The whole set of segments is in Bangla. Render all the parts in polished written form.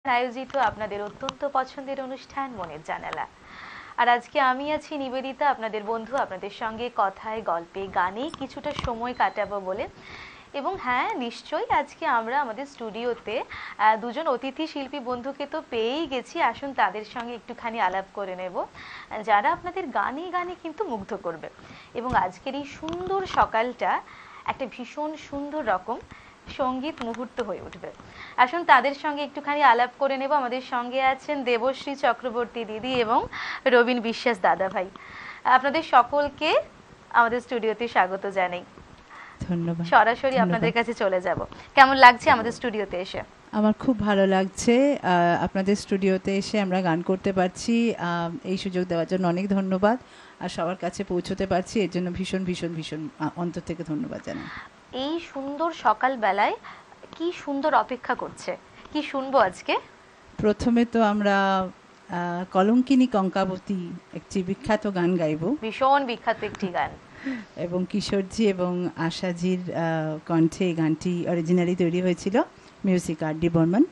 আয়োজিত আপনাদের অত্যন্ত পছন্দের অনুষ্ঠান মনের জানালা। আর আজকে আমি আছি নিবেদিতা, আপনাদের বন্ধু, আপনাদের সঙ্গে কথায় গল্পে গানে কিছুটা সময় কাটাবো বলে। এবং হ্যাঁ, নিশ্চয়ই আজকে আমরা আমাদের স্টুডিওতে দুজন অতিথি শিল্পী বন্ধুকে তো পেয়েই গেছি। আসুন তাদের সঙ্গে একটুখানি আলাপ করে নেব, যারা আপনাদের গানে গানে কিন্তু মুগ্ধ করবে। এবং আজকের এই সুন্দর সকালটা একটা ভীষণ সুন্দর রকম সঙ্গীত মুহূর্ত হয়ে উঠবে। আসুন তাদের সঙ্গে একটুখানি আলাপ করে নেব। আমাদের সঙ্গে আছেন দেবশ্রী চক্রবর্তী দিদি এবং রবীন বিশ্বাস দাদা ভাই। আপনাদের সকলকে আমাদের স্টুডিওতে স্বাগত জানাই। ধন্যবাদ। সরাসরি আপনাদের কাছে চলে যাব। কেমন লাগছে আমাদের স্টুডিওতে এসে? আমার খুব ভালো লাগছে আপনাদের স্টুডিওতে এসে আমরা গান করতে পারছি। এই সুযোগ দেওয়ার জন্য অনেক ধন্যবাদ। আর সবার কাছে পৌঁছতে পারছি, এর জন্য ভীষণ ভীষণ ভীষণ অন্তর থেকে ধন্যবাদ জানাই। এই সুন্দর সকালবেলায় কি সুন্দর অপেক্ষা করছে, কি শুনবো আজকে? প্রথমে তো আমরা কলঙ্কিনী কঙ্কাবতী একটি বিখ্যাত গান গাইব, ভীষণ বিখ্যাত একটি গান, এবং কিশোরজি এবং আশাজির কণ্ঠে গানটি অরিজিনালি তৈরি হয়েছিল। মিউজিক আর ডি বর্মন,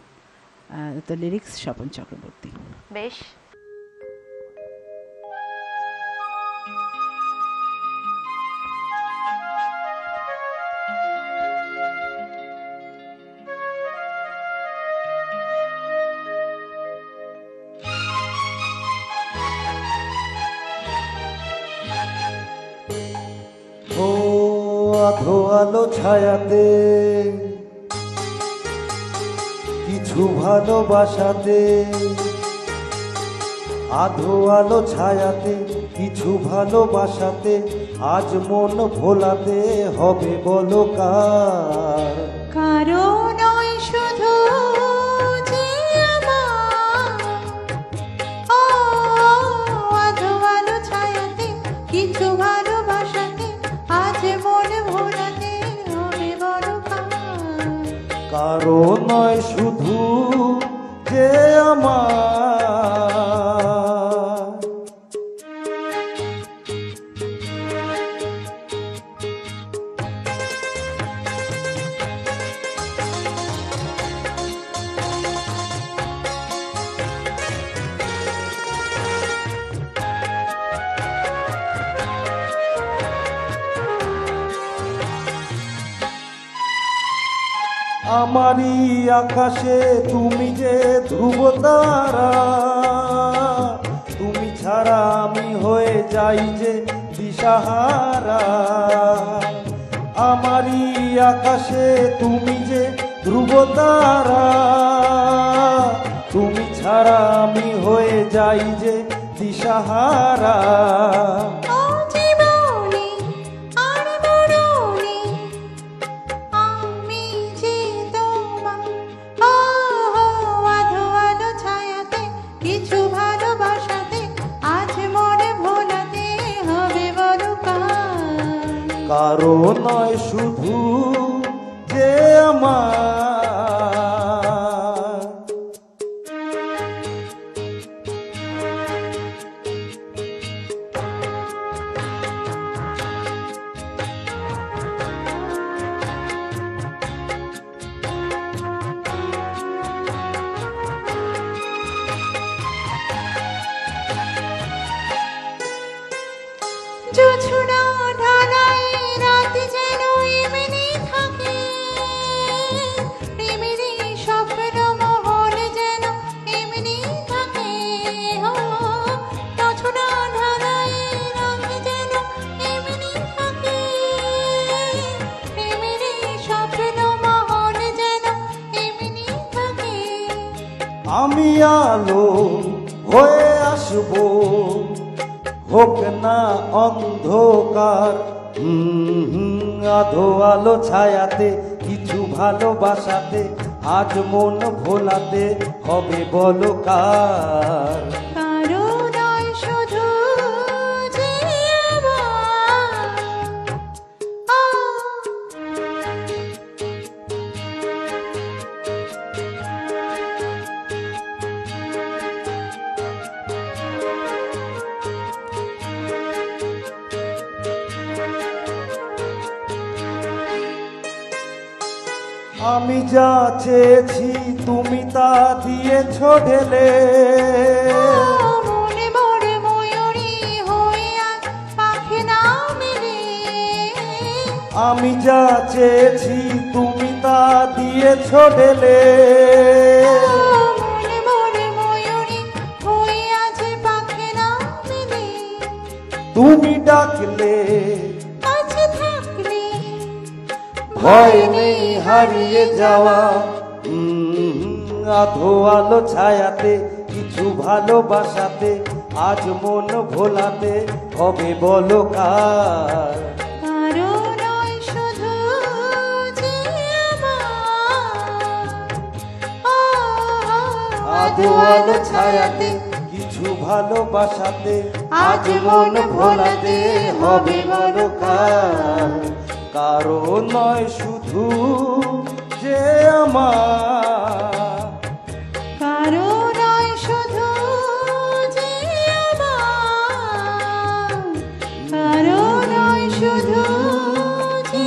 তো লিরিক্স স্বপন চক্রবর্তী। বেশ। আধো আলো ছায়াতে কিছু ভালোবাসাতে, আধো আলো ছায়াতে কিছু ভালোবাসাতে, আজ মন ভোলাতে হবে বলো কার? কারো নয় শুধু যে আমার, ও আধো আলো ছায়াতে কিছু ভালোবাসাতে, আজ মন ভোলাতে হবে বড় কার। কারো নয় শুধু যে আমার, আমারই আকাশে তুমি যে ধ্রুব তারা, তুমি ছাড়া আমি হয়ে যাই যে দিশাহারা। আমারই আকাশে তুমি যে ধ্রুব তারা, তুমি ছাড়া আমি হয়ে যাই যে দিশাহারা। ও জীবনে আর মরণে আমি যে তোমার, ও আধো আলো ছায়াতে কিছু ভালোবাসাতে, আজ মনে ভোলাতে হবে বড় কার। কারো নয় শুধু যে আমার, জোছনা ঢালাই রাত যেন এমনি থাকে, প্রেমেরই স্বপ্ন মহল যেন এমনি থাকে। ও জোছনা ঢালাই রাত যেন এমনি থাকে, প্রেমেরই স্বপ্ন মহল যেন এমনি থাকে। আমি আলো হয়ে আসবো, হোক না অন্ধকার। আধো আলো ছায়াতে কিছু ভালোবাসাতে, আজ মন ভোলাতে হবে বলো কার? কারো নয় শুধু যে আমার, ও আমি যা চেয়েছি তুমি তা দিয়েছ ঢেলে, মনে মরে ময়ূরী হয়ে আজ পাখি না মেলে। আমি যা চেয়েছি তুমি তা দিয়েছ ঢেলে, মনে মরে ময়ূরী হয়ে আজ পাখি না মেলে। তুমি ডাকলে আজ থাকলে ভয় নেই হারিয়ে যাওয়া। আধো আলো ছায়াতে কিছু ভালোবাসাতে আজ মন ভোলাতে হবে বলো কার। কারো নয় শুধু যে আমার, আধো আলো ছায়াতে কিছু ভালোবাসাতে আজ মন ভোলাতে হবে বলো কার। কারো নয় শুধু যে আমার, কারো নয় শুধু যে আমার, কারো নয় শুধু যে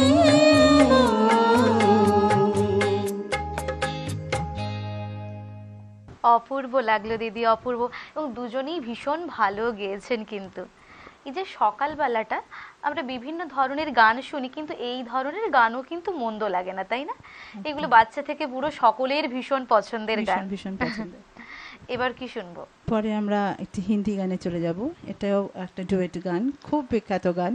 অপূর্ব লাগলো দিদি, অপূর্ব। এবং দুজনেই ভীষণ ভালো গেয়েছেন। কিন্তু এই যে সকালবেলাটা আমরা বিভিন্ন ধরনের গান শুনি, কিন্তু এই ধরনের গানও কিন্তু মন্দ লাগে না, তাই না? এগুলো বাচ্চা থেকে বুড়ো সকলের ভীষণ পছন্দের গান। ভীষণ ভীষণ পছন্দ। এবার কি শুনবো? পরে আমরা একটি হিন্দি গানে চলে যাব। এটাও একটা ডুয়েট গান, খুব বিখ্যাত গান।